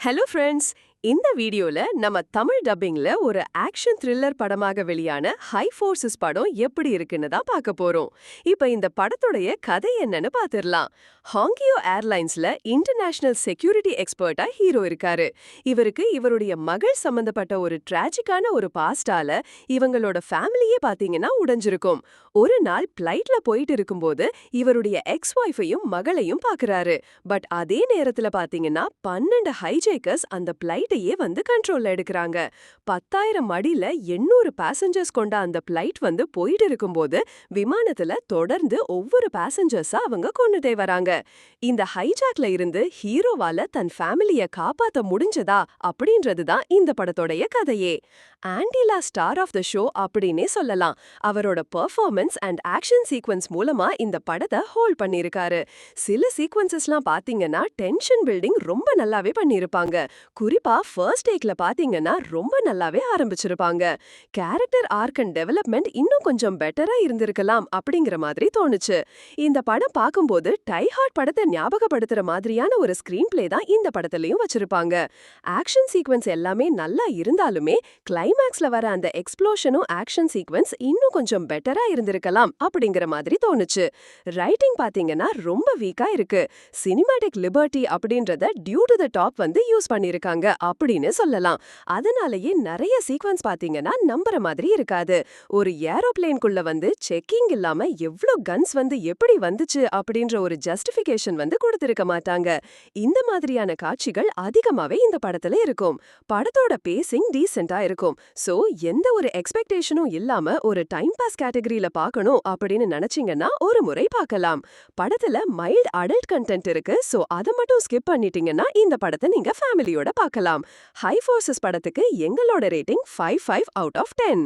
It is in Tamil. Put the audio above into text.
Hello friends. இந்த வீடியோல நம்ம தமிழ் டப்பிங்ல ஒரு ஆக்ஷன் த்ரில்லர் படமாக வெளியான ஹை ஃபோர்ஸஸ் படம் எப்படி இருக்குன்னு தான் பார்க்க போறோம். இப்ப இந்த படத்துடைய கதை என்னன்னு பார்த்திடலாம். ஹாங்கியோ ஏர்லைன்ஸ்ல இன்டர்நேஷனல் செக்யூரிட்டி எக்ஸ்பர்ட்டா ஹீரோ இருக்காரு. இவருக்கு இவருடைய மகள் சம்பந்தப்பட்ட ஒரு டிராஜிக்கான ஒரு பாஸ்டால இவங்களோட ஃபேமிலியே பாத்தீங்கன்னா உடைஞ்சிருக்கும். ஒரு நாள் பிளைட்ல போயிட்டு இருக்கும்போது இவருடைய எக்ஸ் ஒய்ஃபையும் மகளையும் பாக்குறாரு. பட் அதே நேரத்துல பாத்தீங்கன்னா 12 ஹைஜேக்கர்ஸ் அந்த பிளைட்டையே வந்து கண்ட்ரோல்ல எடுக்கிறாங்க. 10,000 அடியில 800 பேசஞ்சர்ஸ் கொண்ட அந்த பிளைட் வந்து போயிட்டு இருக்கும்போது விமானத்துல தொடர்ந்து ஒவ்வொரு பேசஞ்சர்ஸா அவங்க கொன்னுட்டே வராங்க. இந்த ஹைஜாக்ல இருந்து ஹீரோவால தன் ஃபேமிலிய காப்பாத்த முடிஞ்சதா அப்படின்றது தான் இந்த படத்தோடைய கதையே. ஆண்டிலா ஸ்டார் ஆஃப் த ஷோ அப்படின்னே சொல்லலாம். அவரோட பெர்ஃபார்மன்ஸ் அண்ட் ஆக்ஷன் சீக்வென்ஸ் மூலமா இந்த படத்தை ஹோல்ட் பண்ணியிருக்காரு. சில சீக்வென்சஸ்லாம் பாத்தீங்கன்னா டென்ஷன் பில்டிங் ரொம்ப நல்லாவே பண்ணியிருப்பாங்க. குறிப்பா ஃபர்ஸ்ட் டேக்ல பாத்தீங்கன்னா ரொம்ப நல்லாவே ஆரம்பிச்சிருப்பாங்க. கேரக்டர் ஆர்க் அண்ட் டெவலப்மெண்ட் இன்னும் கொஞ்சம் பெட்டரா இருந்திருக்கலாம் அப்படிங்கிற மாதிரி தோணுச்சு. இந்த படம் பார்க்கும்போது டை ஹார்ட் படத்தை ஞாபகப்படுத்துற மாதிரியான ஒரு ஸ்கிரீன் பிளே தான் இந்த படத்துலயும் வச்சிருப்பாங்க. ஆக்ஷன் சீக்வென்ஸ் எல்லாமே நல்லா இருந்தாலுமே கிளைமேக்ஸ்ல வர அந்த எக்ஸ்ப்ளோஷனும் ஆக்ஷன் சீக்வென்ஸ் இன்னும் கொஞ்சம் பெட்டரா இருந்திருக்கலாம் அப்படிங்கிற மாதிரி தோணுச்சு. ரைட்டிங் பாத்தீங்கன்னா ரொம்ப வீக்கா இருக்கு. சினிமாட்டிக் லிபர்ட்டி அப்படின்றத டியூ டு த டாப் வந்து யூஸ் பண்ணிருக்காங்க அப்படின்னு சொல்லலாம். அதனாலேயே நிறைய சீக்வென்ஸ் பாத்தீங்கன்னா நம்புற மாதிரி இருக்காது. ஒரு ஏரோப்ளேன்குள்ள வந்து செக்கிங் இல்லாம எவ்ளோ கன்ஸ் வந்து எப்படி வந்துச்சு அப்படின்ற ஒரு ஜஸ்டிஃபிகேஷன் வந்து கொடுத்திருக்க மாட்டாங்க. இந்த மாதிரியான காட்சிகள் அதிகமாவே இந்த படத்துல இருக்கும். படத்தோட பேசிங் டீசென்ட்டா இருக்கும். சோ எந்த ஒரு எக்ஸ்பெக்டேஷனும் இல்லாம ஒரு டைம் பாஸ் கேட்டகரியில பார்க்கணும் அப்படின்னு நினைச்சீங்கன்னா ஒரு முறை பார்க்கலாம். படத்துல மைல்ட் அடல்ட் கண்டென்ட் இருக்கு. சோ அதை மட்டும் ஸ்கிப் பண்ணிட்டீங்கன்னா இந்த படத்தை நீங்க ஃபேமிலியோட பார்க்கலாம். ஹை ஃபோர்ஸஸ் படத்துக்கு எங்களோட ரேட்டிங் 5 out of 10.